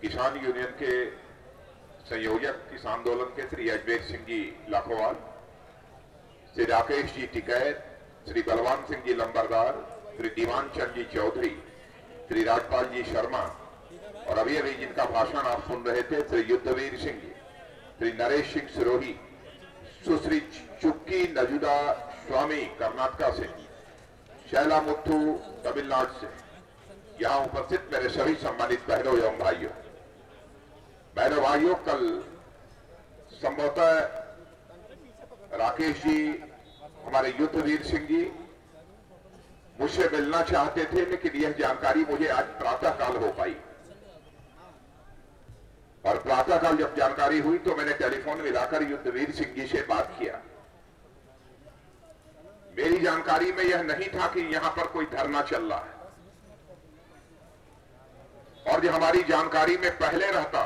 किसान यूनियन के संयोजक इस आंदोलन के श्री अजमेर सिंह जी लाखोवाल, श्री राकेश जी टिकैत, श्री बलवान सिंह जी लंबरदार, श्री दीवान चंद जी चौधरी, श्री राजपाल जी शर्मा और अभी अभी जिनका भाषण आप सुन रहे थे श्री युद्धवीर सिंह जी, श्री नरेश सिंह सिरोही, सुश्री चुक्की नजुदा स्वामी कर्नाटक से, शैला मुथु तमिलनाडु से, यहाँ उपस्थित मेरे सभी सम्मानित बहनों एवं भाइयों, कल संभवतः राकेश जी, हमारे युद्धवीर सिंह जी मुझसे मिलना चाहते थे, लेकिन यह जानकारी मुझे आज प्रातःकाल हो पाई और प्रातःकाल जब जानकारी हुई तो मैंने टेलीफोन मिलाकर युद्धवीर सिंह जी से बात किया। मेरी जानकारी में यह नहीं था कि यहां पर कोई धरना चल रहा है, और जो हमारी जानकारी में पहले रहता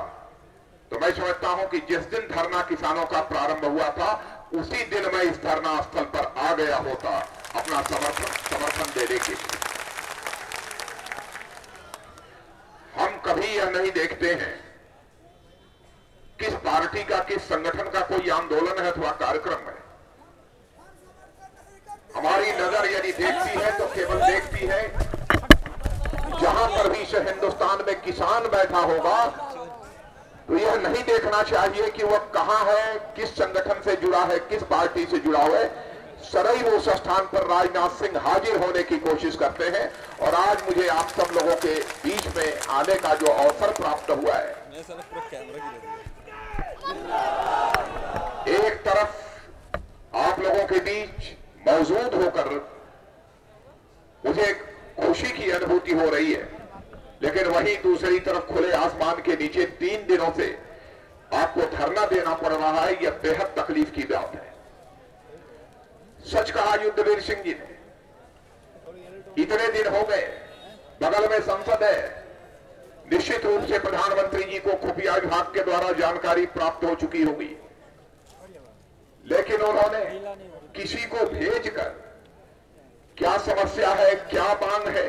तो मैं समझता हूं कि जिस दिन धरना किसानों का प्रारंभ हुआ था उसी दिन मैं इस धरना स्थल पर आ गया होता अपना समर्थन देने के लिए। हम कभी यह नहीं देखते हैं किस पार्टी का, किस संगठन का कोई आंदोलन है अथवा कार्यक्रम है। हमारी नजर यदि देखती है तो केवल देखती है जहां पर भी से हिंदुस्तान में किसान बैठा होगा तो यह नहीं देखना चाहिए कि वह कहां है, किस संगठन से जुड़ा है, किस पार्टी से जुड़ा हुआ है। सदैव उस स्थान पर राजनाथ सिंह हाजिर होने की कोशिश करते हैं, और आज मुझे आप सब लोगों के बीच में आने का जो अवसर प्राप्त हुआ है, एक तरफ आप लोगों के बीच मौजूद होकर मुझे खुशी की अनुभूति हो रही है, लेकिन वहीं दूसरी तरफ खुले आसमान के नीचे 3 दिनों से आपको धरना देना पड़ रहा है। यह बेहद तकलीफ की बात है। सच कहा युद्धवीर सिंह जी ने, इतने दिन हो गए, बगल में संसद है, निश्चित रूप से प्रधानमंत्री जी को खुफिया विभाग के द्वारा जानकारी प्राप्त हो चुकी होगी, लेकिन उन्होंने किसी को भेजकर क्या समस्या है, क्या मांग है,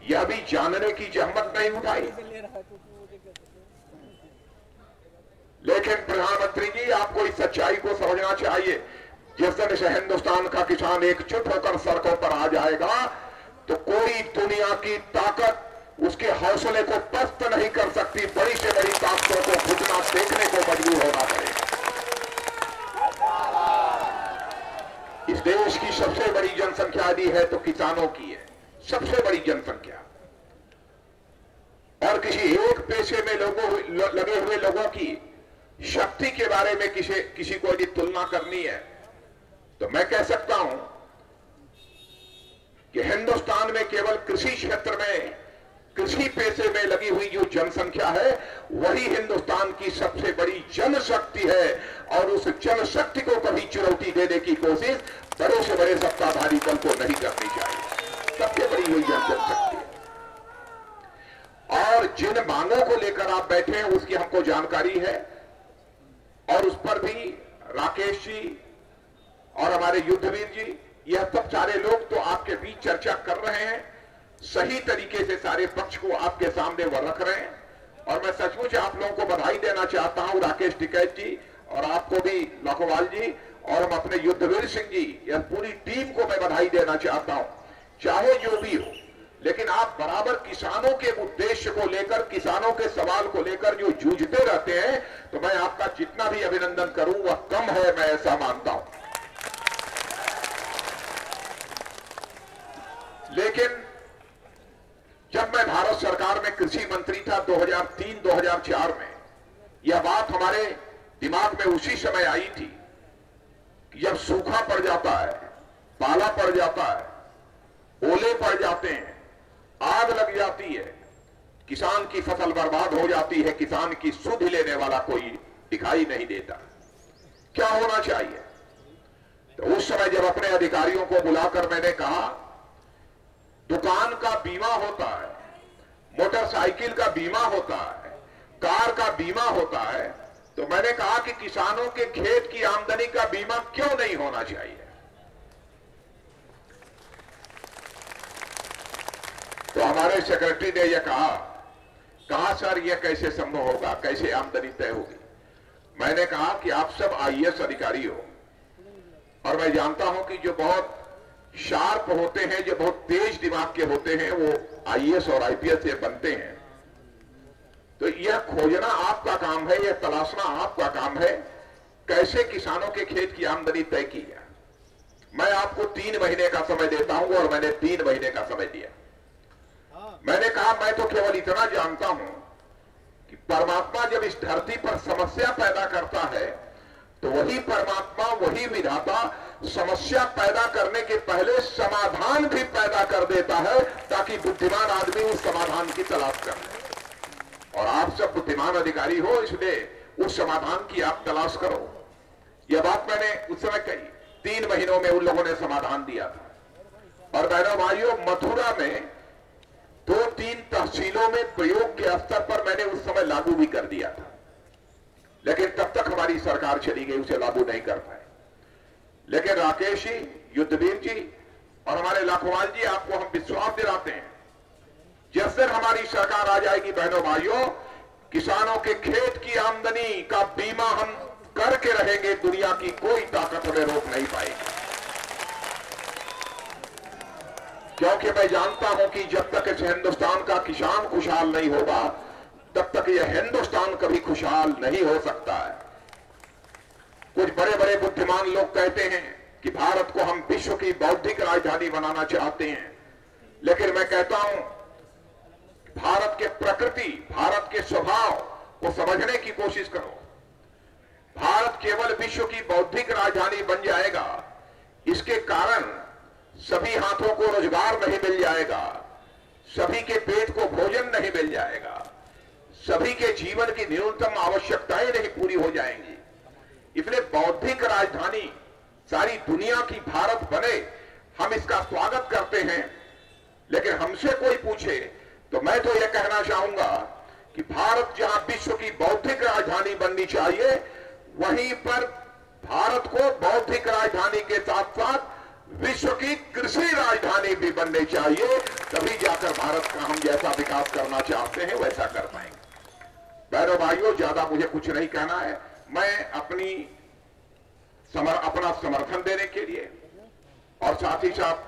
यह भी जानने की जहमत नहीं उठाई। लेकिन प्रधानमंत्री जी, आपको इस सच्चाई को समझना चाहिए, जिस दिन से हिंदुस्तान का किसान एकजुट होकर सड़कों पर आ जाएगा तो कोई दुनिया की ताकत उसके हौसले को पस्त नहीं कर सकती। बड़ी से बड़ी ताकतों को घुटना देखने को मजबूर होना पड़ेगा। इस देश की सबसे बड़ी जनसंख्या यदि है तो किसानों की है, सबसे बड़ी जनसंख्या, और किसी एक पेशे में लगे हुए लोगों की शक्ति के बारे में किसी को यदि तुलना करनी है तो मैं कह सकता हूं कि हिंदुस्तान में केवल कृषि क्षेत्र में, कृषि पेशे में लगी हुई जो जनसंख्या है वही हिंदुस्तान की सबसे बड़ी जनशक्ति है, और उस जनशक्ति को कभी चुनौती देने की कोशिश बड़े से बड़े सत्ताधारी दल को नहीं करनी चाहिए। सबसे बड़ी हुई जनशक्ति है, और जिन मांगों को लेकर आप बैठे हैं उसकी हमको जानकारी है, और उस पर भी राकेश जी और हमारे युद्धवीर जी, यह सब सारे लोग तो आपके बीच चर्चा कर रहे हैं, सही तरीके से सारे पक्ष को आपके सामने वह रख रहे हैं, और मैं सचमुच आप लोगों को बधाई देना चाहता हूं, राकेश टिकैत जी और आपको भी लाखोवाल जी, और हम अपने युद्धवीर सिंह जी, यह पूरी टीम को मैं बधाई देना चाहता हूं। चाहे जो भी हो, लेकिन आप बराबर किसानों के उद्देश्य को लेकर, किसानों के सवाल को लेकर जो जूझते रहते हैं, तो मैं आपका जितना भी अभिनंदन करूं वह कम है, मैं ऐसा मानता हूं। लेकिन जब मैं भारत सरकार में कृषि मंत्री था 2003-2004 में, यह बात हमारे दिमाग में उसी समय आई थी कि जब सूखा पड़ जाता है, पाला पड़ जाता है, ओले पड़ जाते हैं, आग लग जाती है, किसान की फसल बर्बाद हो जाती है, किसान की सुध लेने वाला कोई दिखाई नहीं देता, क्या होना चाहिए? तो उस समय जब अपने अधिकारियों को बुलाकर मैंने कहा, दुकान का बीमा होता है, मोटरसाइकिल का बीमा होता है, कार का बीमा होता है, तो मैंने कहा कि किसानों के खेत की आमदनी का बीमा क्यों नहीं होना चाहिए? तो हमारे सेक्रेटरी ने यह कहा कहा सर यह कैसे संभव होगा, कैसे आमदनी तय होगी। मैंने कहा कि आप सब आईएएस अधिकारी हो और मैं जानता हूं कि जो बहुत शार्प होते हैं, जो बहुत तेज दिमाग के होते हैं, वो आईएएस और आईपीएस से बनते हैं। तो यह खोजना आपका काम है, यह तलाशना आपका काम है कैसे किसानों के खेत की आमदनी तय की है। मैं आपको 3 महीने का समय देता हूं और मैंने 3 महीने का समय दिया। मैंने कहा मैं तो केवल इतना जानता हूं कि परमात्मा जब इस धरती पर समस्या पैदा करता है तो वही परमात्मा, वही विधाता समस्या पैदा करने के पहले समाधान भी पैदा कर देता है ताकि बुद्धिमान आदमी उस समाधान की तलाश कर ले। और आप सब बुद्धिमान अधिकारी हो, इसलिए उस समाधान की आप तलाश करो। यह बात मैंने उस समय कही। 3 महीनों में उन लोगों ने समाधान दिया था। और बहनों भाइयों, मथुरा में 2-3 तहसीलों में प्रयोग के स्तर पर मैंने उस समय लागू भी कर दिया था, लेकिन तब तक हमारी सरकार चली गई, उसे लागू नहीं कर पाए। लेकिन राकेश जी, युद्धवीर जी और हमारे लाखोवाल जी, आपको हम विश्वास दिलाते हैं जिस दिन हमारी सरकार आ जाएगी बहनों भाइयों, किसानों के खेत की आमदनी का बीमा हम करके रहेंगे। दुनिया की कोई ताकत हमें रोक नहीं पाएगी, क्योंकि मैं जानता हूं कि जब तक इस हिंदुस्तान का किसान खुशहाल नहीं होगा तब तक यह हिंदुस्तान कभी खुशहाल नहीं हो सकता है। कुछ बड़े बड़े बुद्धिमान लोग कहते हैं कि भारत को हम विश्व की बौद्धिक राजधानी बनाना चाहते हैं, लेकिन मैं कहता हूं भारत के प्रकृति, भारत के स्वभाव को समझने की कोशिश करो। भारत केवल विश्व की बौद्धिक राजधानी बन जाएगा, इसके कारण सभी हाथों को रोजगार नहीं मिल जाएगा, सभी के पेट को भोजन नहीं मिल जाएगा, सभी के जीवन की न्यूनतम आवश्यकताएं नहीं पूरी हो जाएंगी। इसलिए बौद्धिक राजधानी सारी दुनिया की भारत बने, हम इसका स्वागत करते हैं। लेकिन हमसे कोई पूछे तो मैं तो यह कहना चाहूंगा कि भारत जहां विश्व की बौद्धिक राजधानी बननी चाहिए, वहीं पर भारत को बौद्धिक राजधानी के साथ साथ विश्व की कृषि राजधानी भी बननी चाहिए। तभी जाकर भारत का हम जैसा विकास करना चाहते हैं वैसा कर पाएंगे। बहनों भाइयों, ज्यादा मुझे कुछ नहीं कहना है। मैं अपना समर्थन देने के लिए और साथ ही साथ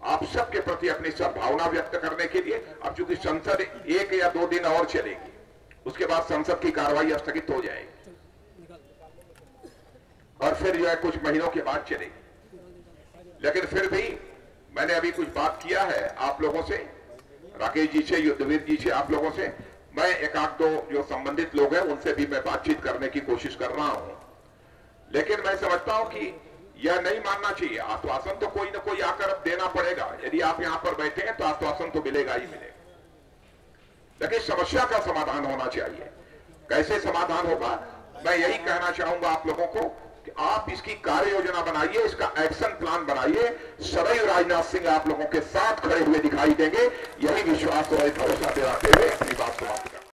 आप सबके प्रति अपनी सद्भावना व्यक्त करने के लिए, अब चूंकि संसद 1 या 2 दिन और चलेगी, उसके बाद संसद की कार्रवाई स्थगित हो जाएगी और फिर जो है कुछ महीनों के बाद चलेगी। लेकिन फिर भी मैंने अभी कुछ बात किया है आप लोगों से, राकेश जी से, युद्धवीर जी से, आप लोगों से। मैं 1-2 जो संबंधित लोग हैं उनसे भी मैं बातचीत करने की कोशिश कर रहा हूं। लेकिन मैं समझता हूं कि यह नहीं मानना चाहिए, आश्वासन तो कोई ना कोई आकर अब देना पड़ेगा। यदि आप यहां पर बैठे हैं तो आश्वासन तो मिलेगा ही मिलेगा, लेकिन समस्या का समाधान होना चाहिए। कैसे समाधान होगा, मैं यही कहना चाहूंगा आप लोगों को कि आप इसकी कार्य योजना बनाइए, इसका एक्शन प्लान बनाइए। सदैव राजनाथ सिंह आप लोगों के साथ खड़े हुए दिखाई देंगे। यही विश्वास और भरोसा दिलाते हुए अपनी बात को